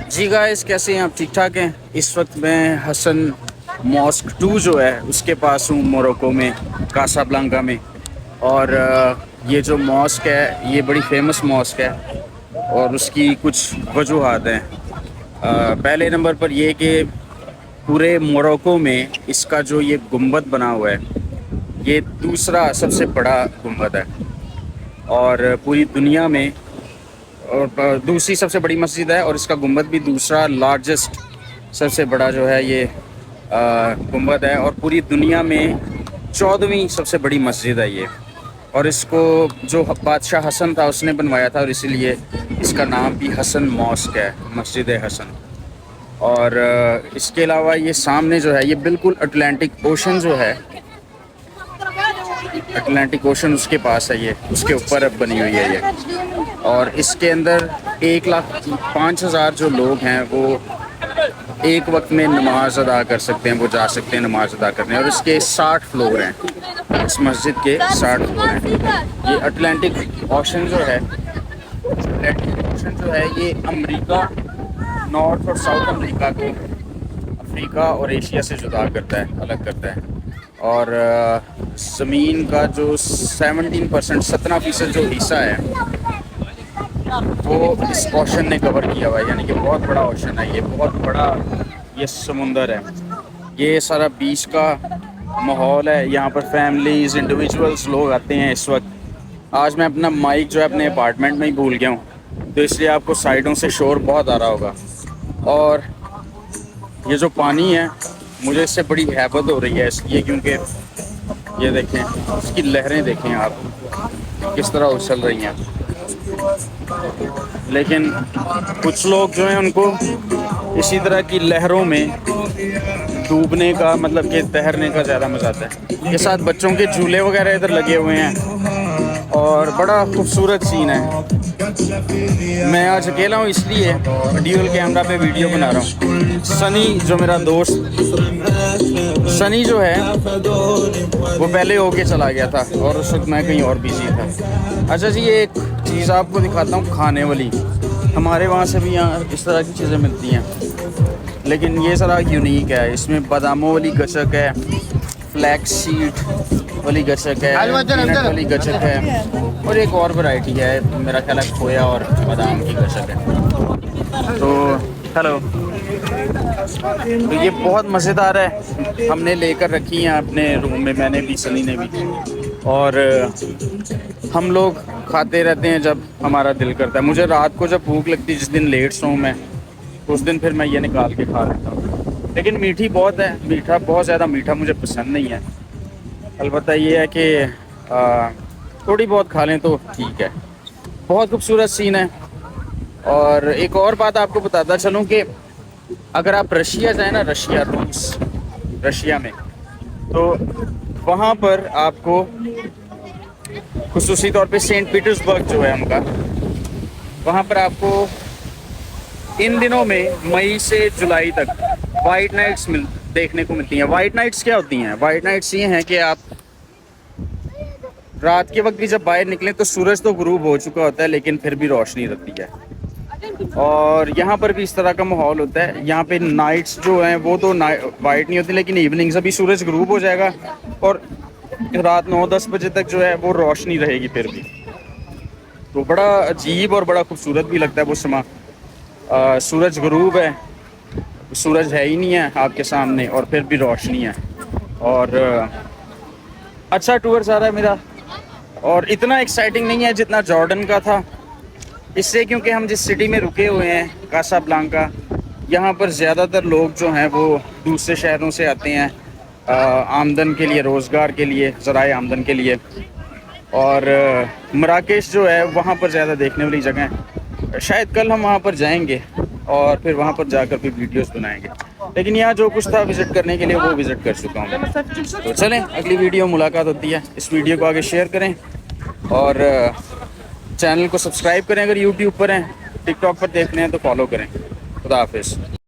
जी guys, कैसे हैं आप? ठीक ठाक हैं? इस वक्त मैं हसन मॉस्क 2 जो है उसके पास हूँ, मोरक्को में, कासाब्लांका में। और ये जो मॉस्क है ये बड़ी फेमस मॉस्क है और उसकी कुछ वजूहात हैं। पहले नंबर पर ये कि पूरे मोरक्को में इसका जो ये गुंबद बना हुआ है ये दूसरा सबसे बड़ा गुंबद है और पूरी दुनिया में, और दूसरी सबसे बड़ी मस्जिद है और इसका गुंबद भी दूसरा लार्जेस्ट सबसे बड़ा जो है ये गुंबद है। और पूरी दुनिया में 14वीं सबसे बड़ी मस्जिद है ये। और इसको जो बादशाह हसन था उसने बनवाया था और इसीलिए इसका नाम भी हसन मॉस्क है, मस्जिद हसन। और इसके अलावा ये सामने जो है ये बिल्कुल अटलांटिक ओशन जो है, अटलांटिक ओशन उसके पास है, ये उसके ऊपर अब बनी हुई है ये। और इसके अंदर 1,05,000 जो लोग हैं वो एक वक्त में नमाज अदा कर सकते हैं, वो जा सकते हैं नमाज अदा करने। और इसके 60 फ्लोर हैं, इस मस्जिद के 60 फ्लोर हैं। ये अटलांटिक ओशन जो है, अटलांटिक ओशन जो है ये अमेरिका, नॉर्थ और साउथ अमेरिका को अफ्रीका और एशिया से जुदा करता है, अलग करता है। और ज़मीन का जो 17% जो हिस्सा है वो इस ओशन ने कवर किया हुआ है, यानी कि बहुत बड़ा ओशन है ये, बहुत बड़ा ये समुंदर है। ये सारा बीच का माहौल है, यहाँ पर फैमिलीज़, इंडिविजुअल्स लोग आते हैं। इस वक्त आज मैं अपना माइक जो है अपने अपार्टमेंट में ही भूल गया हूँ, तो इसलिए आपको साइडों से शोर बहुत आ रहा होगा। और ये जो पानी है मुझे इससे बड़ी हैबत हो रही है इसलिए क्योंकि ये देखें, इसकी लहरें देखें आप किस तरह उछल रही हैं। लेकिन कुछ लोग जो हैं उनको इसी तरह की लहरों में डूबने का, मतलब कि तैरने का ज़्यादा मज़ा आता है। ये साथ बच्चों के झूले वगैरह इधर लगे हुए हैं और बड़ा खूबसूरत सीन है। मैं आज अकेला हूँ इसलिए ड्यूल कैमरा पे वीडियो बना रहा हूँ। सनी जो मेरा दोस्त सनी जो है वो पहले होके चला गया था और उस वक्त मैं कहीं और बिजी था। अच्छा जी, ये एक चीज़ आपको दिखाता हूँ खाने वाली। हमारे वहाँ से भी यहाँ इस तरह की चीज़ें मिलती हैं, लेकिन ये ज़रा यूनिक है। इसमें बादामों वाली गचक है, फ्लैक्स सीड वाली गचक है, पीनट वाली गचक है और एक और वैरायटी है, मेरा ख्याल है खोया और बादाम की गचक है। तो हेलो, तो ये बहुत मज़ेदार है, हमने लेकर रखी हैं अपने रूम में, मैंने भी, सनी ने भी। और हम लोग खाते रहते हैं जब हमारा दिल करता है। मुझे रात को जब भूख लगती है, जिस दिन लेट सोऊं मैं, उस दिन फिर मैं ये निकाल के खा लेता हूँ। लेकिन मीठी बहुत है, मीठा बहुत ज़्यादा मीठा मुझे पसंद नहीं है। अलबत्ता ये है कि थोड़ी बहुत खा लें तो ठीक है। बहुत खूबसूरत सीन है। और एक और बात आपको बताता चलूँ कि अगर आप रशिया जाए ना, रशिया, रूस, रशिया में, तो वहाँ पर आपको खुसूसी तौर पे सेंट पीटर्सबर्ग जो है उनका, वहाँ पर आपको इन दिनों में मई से जुलाई तक वाइट नाइट्स देखने को मिलती हैं। वाइट नाइट्स क्या होती हैं? वाइट नाइट्स ये हैं कि आप रात के वक्त भी जब बाहर निकलें तो सूरज तो गुरूब हो चुका होता है लेकिन फिर भी रोशनी रहती है। और यहाँ पर भी इस तरह का माहौल होता है। यहाँ पे नाइट्स जो हैं वो तो वाइट नहीं होती, लेकिन इवनिंग्स, अभी सूरज गुरूब हो जाएगा और रात 9-10 बजे तक जो है वो रोशनी रहेगी फिर भी। तो बड़ा अजीब और बड़ा खूबसूरत भी लगता है वो समा। सूरज गुरूब है, सूरज है ही नहीं है आपके सामने और फिर भी रोशनी है। और अच्छा टूर जा रहा है मेरा, और इतना एक्साइटिंग नहीं है जितना जॉर्डन का था, इससे क्योंकि हम जिस सिटी में रुके हुए हैं, कासाब्लांका, यहाँ पर ज़्यादातर लोग जो हैं वो दूसरे शहरों से आते हैं आमदन के लिए, रोज़गार के लिए, ज़राए आमदन के लिए। और मराकेश जो है वहाँ पर ज़्यादा देखने वाली जगह है। शायद कल हम वहाँ पर जाएंगे और फिर वहाँ पर जाकर भी वीडियोस बनाएंगे। लेकिन यहाँ जो कुछ था विज़िट करने के लिए वो विज़िट कर चुका हूँ। तो चलें, अगली वीडियो मुलाकात होती है। इस वीडियो को आगे शेयर करें और चैनल को सब्सक्राइब करें अगर यूट्यूब पर हैं, टिकटॉक पर देख रहे हैं तो फॉलो करें। खुदा हाफिज़।